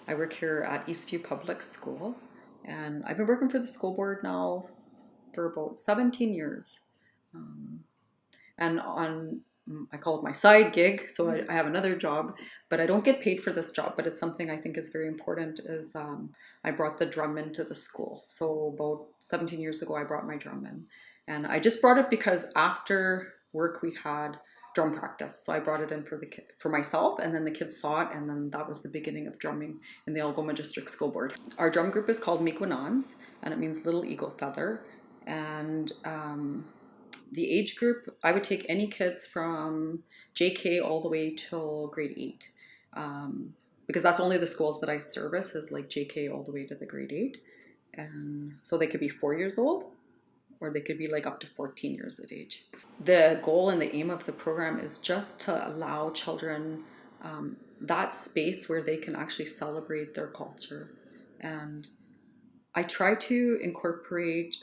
I work here at Eastview Public School, and I've been working for the school board now for about 17 years. Um, and on I call it my side gig, so I have another job, but I don't get paid for this job. But it's something I think is very important. Is I brought the drum into the school. So about 17 years ago, I brought my drum in, and I just brought it because after work we had drum practice. So I brought it in for myself, and then the kids saw it, and then that was the beginning of drumming in the Algoma District School Board. Our drum group is called Miigwechanoons, and it means little eagle feather, and the age group, I would take any kids from JK all the way till grade 8. Because that's only the schools that I service is like JK all the way to the grade 8. And so they could be 4 years old or they could be like up to 14 years of age. The goal and the aim of the program is just to allow children that space where they can actually celebrate their culture. And I try to incorporate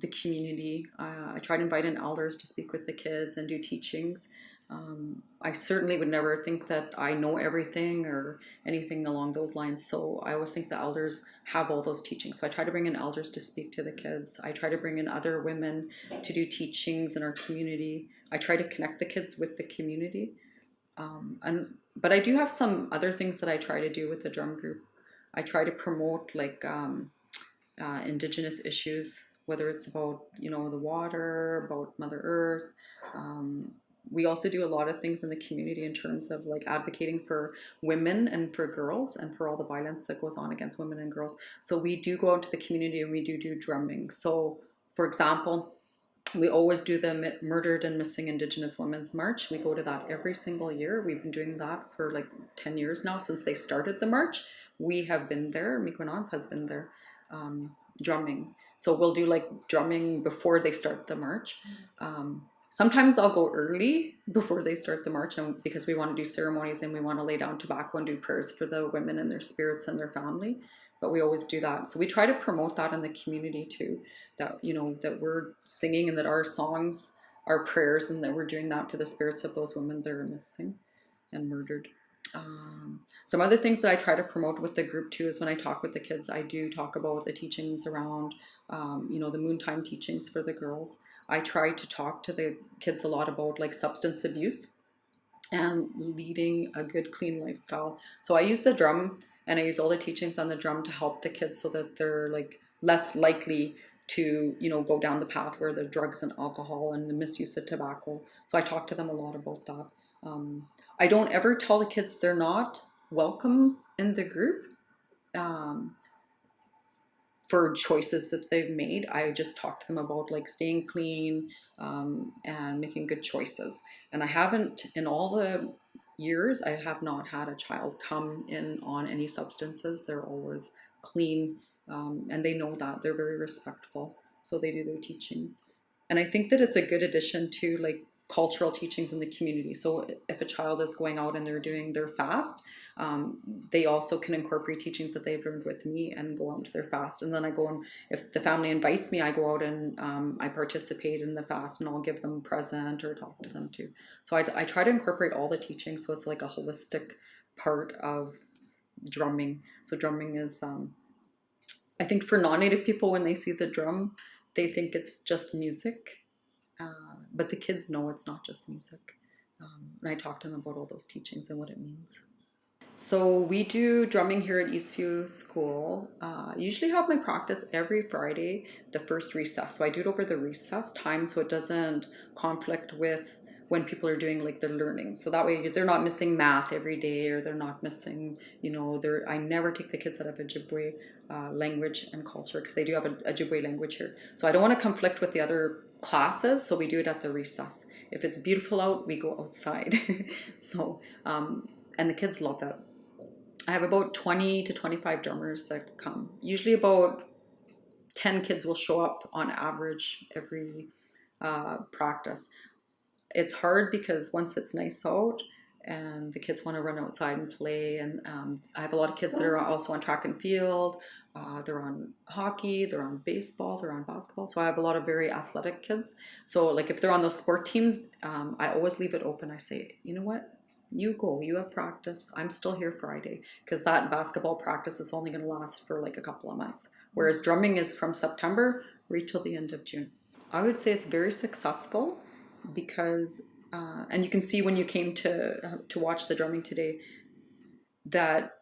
the community. I try to invite in elders to speak with the kids and do teachings. I certainly would never think that I know everything or anything along those lines. So I always think the elders have all those teachings. So I try to bring in elders to speak to the kids. I try to bring in other women to do teachings in our community. I try to connect the kids with the community. But I do have some other things that I try to do with the drum group. I try to promote like Indigenous issues, whether it's about the water, about Mother Earth. We also do a lot of things in the community in terms of like advocating for women and for girls and for all the violence that goes on against women and girls. So we do go out to the community and we do drumming. So for example, we always do the Murdered and Missing Indigenous Women's March. We go to that every single year. We've been doing that for like 10 years now since they started the march. We have been there, Miigwechanoons has been there drumming. So we'll do like drumming before they start the march. Sometimes I'll go early before they start the march because we want to do ceremonies and we want to lay down tobacco and do prayers for the women and their spirits and their family. But we always do that. So we try to promote that in the community too, that, that we're singing and that our songs are prayers and that we're doing that for the spirits of those women that are missing and murdered. Some other things that I try to promote with the group too is when I talk with the kids, I do talk about the teachings around, the moontime teachings for the girls. I try to talk to the kids a lot about like substance abuse and leading a good, clean lifestyle. So I use the drum and I use all the teachings on the drum to help the kids so that they're like less likely to, go down the path where the drugs and alcohol and the misuse of tobacco. So I talk to them a lot about that. I don't ever tell the kids they're not welcome in the group for choices that they've made. I just talk to them about like staying clean and making good choices. And I haven't, in all the years, I have not had a child come in on any substances. They're always clean and they know that. They're very respectful. So they do their teachings. And I think that it's a good addition to like cultural teachings in the community. So if a child is going out and they're doing their fast, they also can incorporate teachings that they've learned with me and go out to their fast. And then I go and if the family invites me, I go out and I participate in the fast and I'll give them a present or talk to them too. So I try to incorporate all the teachings so it's like a holistic part of drumming. So drumming is, I think for non-Native people, when they see the drum, they think it's just music. But the kids know it's not just music. And I talk to them about all those teachings and what it means. So we do drumming here at Eastview School. I usually have my practice every Friday, the first recess. So I do it over the recess time so it doesn't conflict with when people are doing like their learning. So that way they're not missing math every day or they're not missing, I never take the kids that have Ojibwe language and culture because they do have a Ojibwe language here. So I don't want to conflict with the other classes, so we do it at the recess. If it's beautiful out, we go outside. So, and the kids love it. I have about 20 to 25 drummers that come. Usually about 10 kids will show up on average every practice. It's hard because once it's nice out and the kids want to run outside and play, and I have a lot of kids that are also on track and field, they're on hockey, they're on baseball, they're on basketball. So I have a lot of very athletic kids. So like if they're on those sport teams, I always leave it open. I say, you know what? You go, you have practice. I'm still here Friday because that basketball practice is only going to last for like a couple of months. Whereas drumming is from September right till the end of June. I would say it's very successful because, and you can see when you came to watch the drumming today, that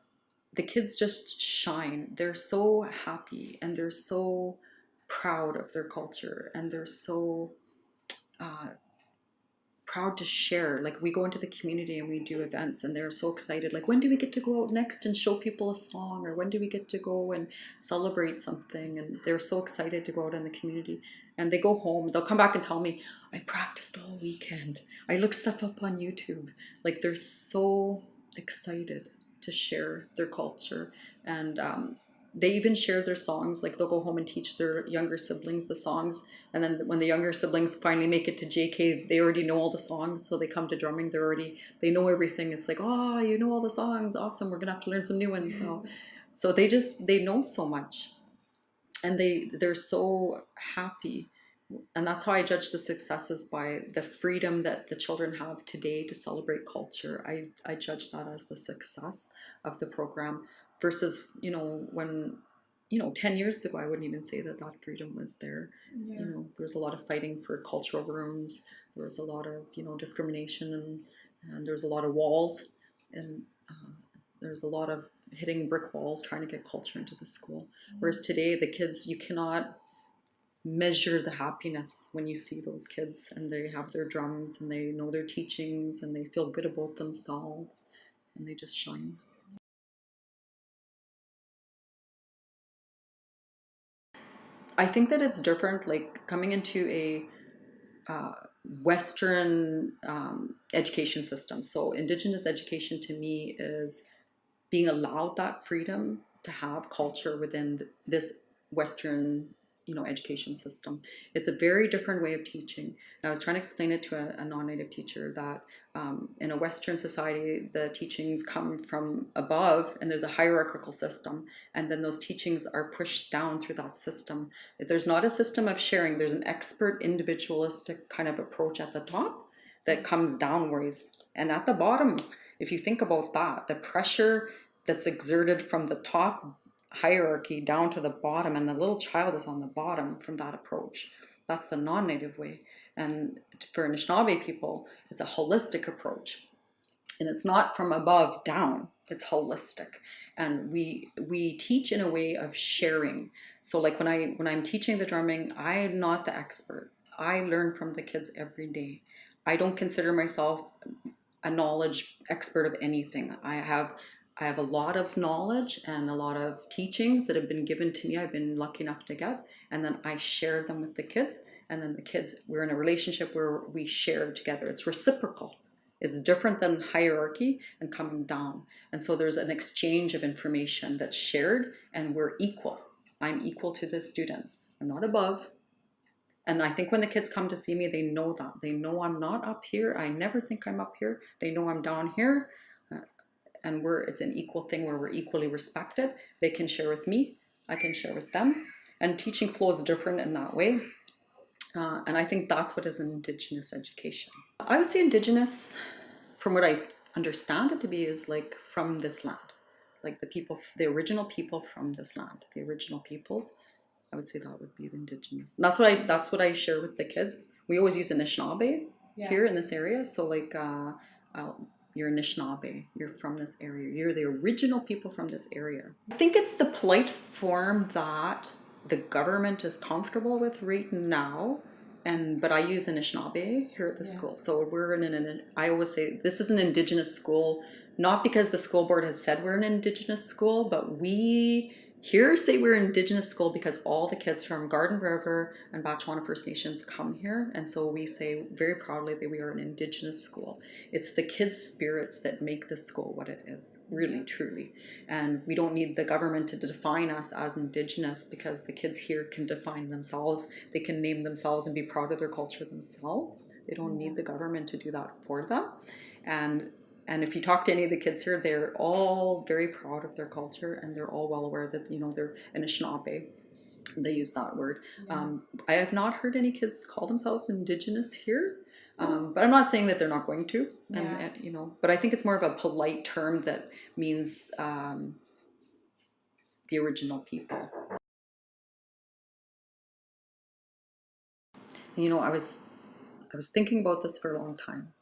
the kids just shine. They're so happy and they're so proud of their culture and they're so uh, proud to share. Like we go into the community and we do events and they're so excited. Like when do we get to go out next and show people a song, or when do we get to go and celebrate something? And they're so excited to go out in the community. And they go home, they'll come back and tell me, I practiced all weekend. I looked stuff up on YouTube. Like they're so excited to share their culture. And they even share their songs. Like they'll go home and teach their younger siblings the songs, and then when the younger siblings finally make it to JK, they already know all the songs. So they come to drumming, they know everything. It's like, oh, you know all the songs, awesome, we're gonna have to learn some new ones now. So they know so much, and they're so happy. And that's how I judge the successes, by the freedom that the children have today to celebrate culture. I judge that as the success of the program, versus, when, 10 years ago, I wouldn't even say that that freedom was there. Yeah. There was a lot of fighting for cultural rooms. There was a lot of, discrimination, and there was a lot of walls, and there's a lot of hitting brick walls trying to get culture into the school. Whereas today, the kids, you cannot measure the happiness when you see those kids and they have their drums and they know their teachings and they feel good about themselves and they just shine. I think that it's different, like coming into a Western education system. So Indigenous education to me is being allowed that freedom to have culture within this Western, education system. It's a very different way of teaching. And I was trying to explain it to a non-native teacher that in a Western society, the teachings come from above and there's a hierarchical system. And then those teachings are pushed down through that system. There's not a system of sharing. There's an expert individualistic kind of approach at the top that comes downwards. And at the bottom, if you think about that, the pressure that's exerted from the top hierarchy down to the bottom, and the little child is on the bottom from that approach. That's the non-native way. And for Anishinaabe people, it's a holistic approach. And it's not from above down, it's holistic. And we teach in a way of sharing. So like when I'm teaching the drumming, I'm not the expert. I learn from the kids every day. I don't consider myself a knowledge expert of anything. I have a lot of knowledge and a lot of teachings that have been given to me. I've been lucky enough to get, and then I share them with the kids. And then the kids, we're in a relationship where we share together. It's reciprocal. It's different than hierarchy and coming down. And so there's an exchange of information that's shared, and we're equal. I'm equal to the students. I'm not above. And I think when the kids come to see me, they know that. They know I'm not up here. I never think I'm up here. They know I'm down here. And it's an equal thing where we're equally respected. They can share with me. I can share with them. And teaching flow is different in that way. And I think that's what is Indigenous education. I would say Indigenous, from what I understand it to be, is like from this land. Like the original people from this land, the original peoples. I would say that would be the Indigenous. And that's what I share with the kids. We always use Anishinaabe here in this area. So like, you're Anishinaabe, you're from this area, you're the original people from this area. I think it's the polite form that the government is comfortable with right now. But I use Anishinaabe here at the school. So I always say this is an Indigenous school, not because the school board has said we're an Indigenous school, but we here say we're an Indigenous school because all the kids from Garden River and Batchewana First Nations come here. And so we say very proudly that we are an Indigenous school. It's the kids' spirits that make this school what it is, really, truly. And we don't need the government to define us as Indigenous, because the kids here can define themselves. They can name themselves and be proud of their culture themselves. They don't need the government to do that for them. And if you talk to any of the kids here, they're all very proud of their culture, and they're all well aware that, they're Anishinaabe. They use that word. I have not heard any kids call themselves Indigenous here. But I'm not saying that they're not going to, Yeah. and you know, but I think it's more of a polite term that means the original people. And, you know, I was thinking about this for a long time.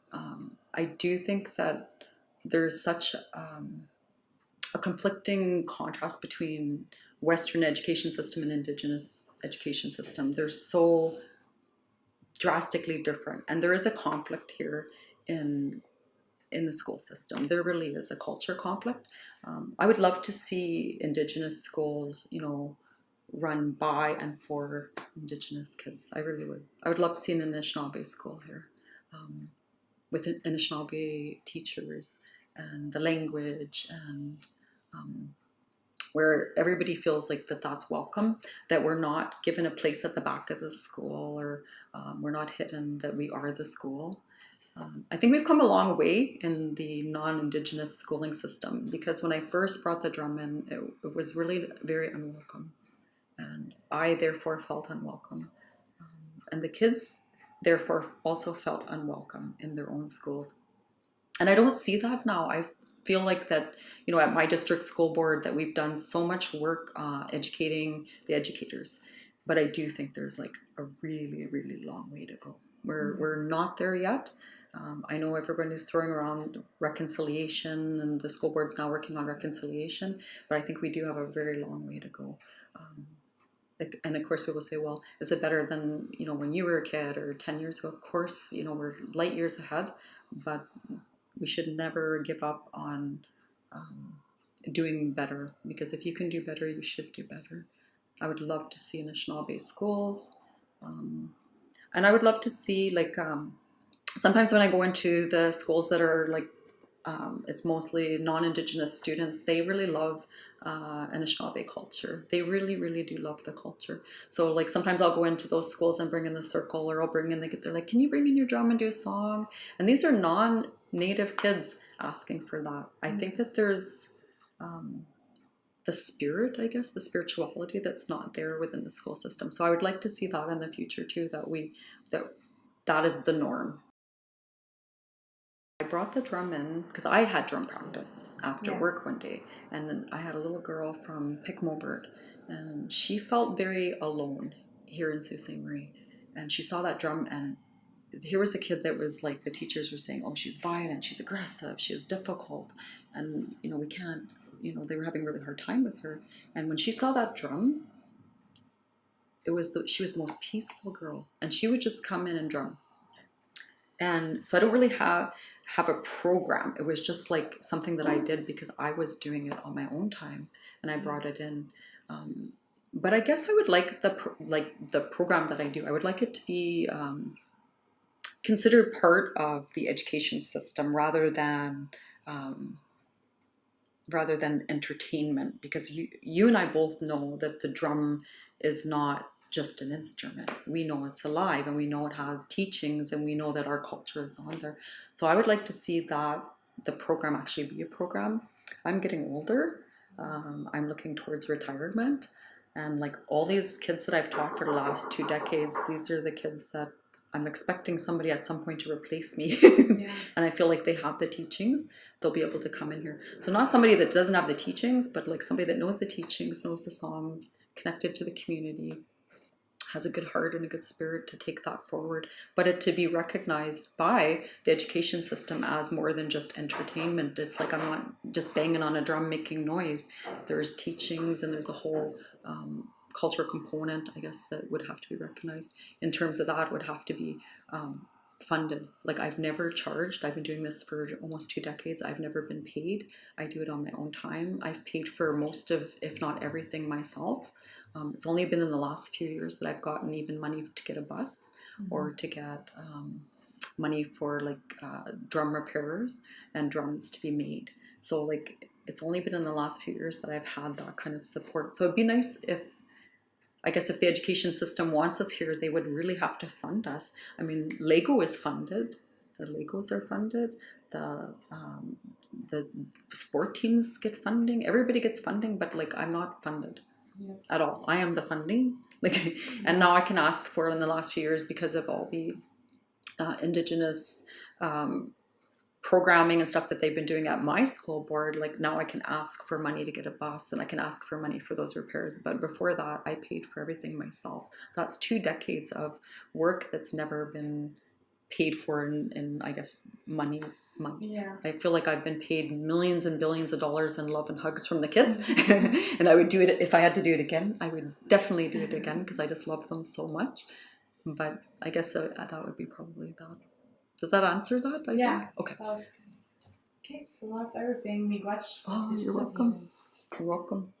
I do think that there's such a conflicting contrast between Western education system and Indigenous education system. They're so drastically different, and there is a conflict here in the school system. There really is a culture conflict. I would love to see Indigenous schools, you know, run by and for Indigenous kids. I really would. I would love to see an Anishinaabe school here, with Anishinaabe teachers and the language, and um, where everybody feels like that's welcome, that we're not given a place at the back of the school, or we're not hidden, that we are the school. I think we've come a long way in the non-Indigenous schooling system, because when I first brought the drum in, it was really very unwelcome. And I therefore felt unwelcome. And the kids therefore also felt unwelcome in their own schools. And I don't see that now. I feel like that, you know, at my district school board, that we've done so much work educating the educators. But I do think there's like a really, really long way to go. We're not there yet. I know everybody's throwing around reconciliation, and the school board's now working on reconciliation, but I think we do have a very long way to go. Um, and of course, people say, well, is it better than, you know, when you were a kid or 10 years ago? Of course, you know, we're light years ahead, but we should never give up on um, doing better, because if you can do better, you should do better. I would love to see Anishinaabe schools. Um, and I would love to see, like, sometimes when I go into the schools that are like, it's mostly non-Indigenous students, they really love Anishinaabe culture. They really, really do love the culture. So like sometimes I'll go into those schools and bring in the circle, or I'll bring in, they're like, can you bring in your drum and do a song? And these are non-native kids asking for that. I think that there's the spirit, I guess, the spirituality that's not there within the school system. So I would like to see that in the future too, that is the norm. I brought the drum in because I had drum practice after work one day, and I had a little girl from Pickmobert, and she felt very alone here in Sault Ste. Marie. And she saw that drum, and here was a kid that was like, the teachers were saying, oh, she's violent, she's aggressive, she is difficult, and you know, we can't, you know, they were having a really hard time with her. And when she saw that drum, she was the most peaceful girl, and she would just come in and drum. And so I don't really have a program. It was just like something that I did because I was doing it on my own time, and I brought it in. But I guess I would like the program that I do. I would like it to be considered part of the education system, um, rather than entertainment, because you and I both know that the drum is not just an instrument. We know it's alive, and we know it has teachings, and we know that our culture is on there. So I would like to see that the program actually be a program. I'm getting older. I'm looking towards retirement, and like all these kids that I've taught for the last 2 decades, these are the kids that I'm expecting somebody at some point to replace me. And I feel like they have the teachings. They'll be able to come in here. So not somebody that doesn't have the teachings, but like somebody that knows the teachings, knows the songs, connected to the community, has a good heart and a good spirit to take that forward, but it to be recognized by the education system as more than just entertainment. It's like, I'm not just banging on a drum making noise. There's teachings, and there's a whole cultural component, I guess, that would have to be recognized. In terms of that, would have to be funded. Like, I've never charged. I've been doing this for almost 2 decades. I've never been paid. I do it on my own time. I've paid for most of, if not everything, myself. It's only been in the last few years that I've gotten even money to get a bus, or to get money for like drum repairers and drums to be made. So like, it's only been in the last few years that I've had that kind of support. So it'd be nice if, I guess, if the education system wants us here, they would really have to fund us. I mean, Lego is funded. The Legos are funded. The sport teams get funding. Everybody gets funding, but like, I'm not funded at all. I am the funding. Like, and now I can ask for it in the last few years because of all the Indigenous programming and stuff that they've been doing at my school board, like now I can ask for money to get a bus and I can ask for money for those repairs. But before that, I paid for everything myself. That's 2 decades of work that's never been paid for in I guess, money. Yeah. I feel like I've been paid millions and billions of dollars in love and hugs from the kids. And I would do it if I had to do it again. I would definitely do it again because I just love them so much. But I guess that would be probably that. Does that answer that? I think? Okay. That was good. Okay, so that's everything. Miigwech. Oh, you're welcome. You're welcome.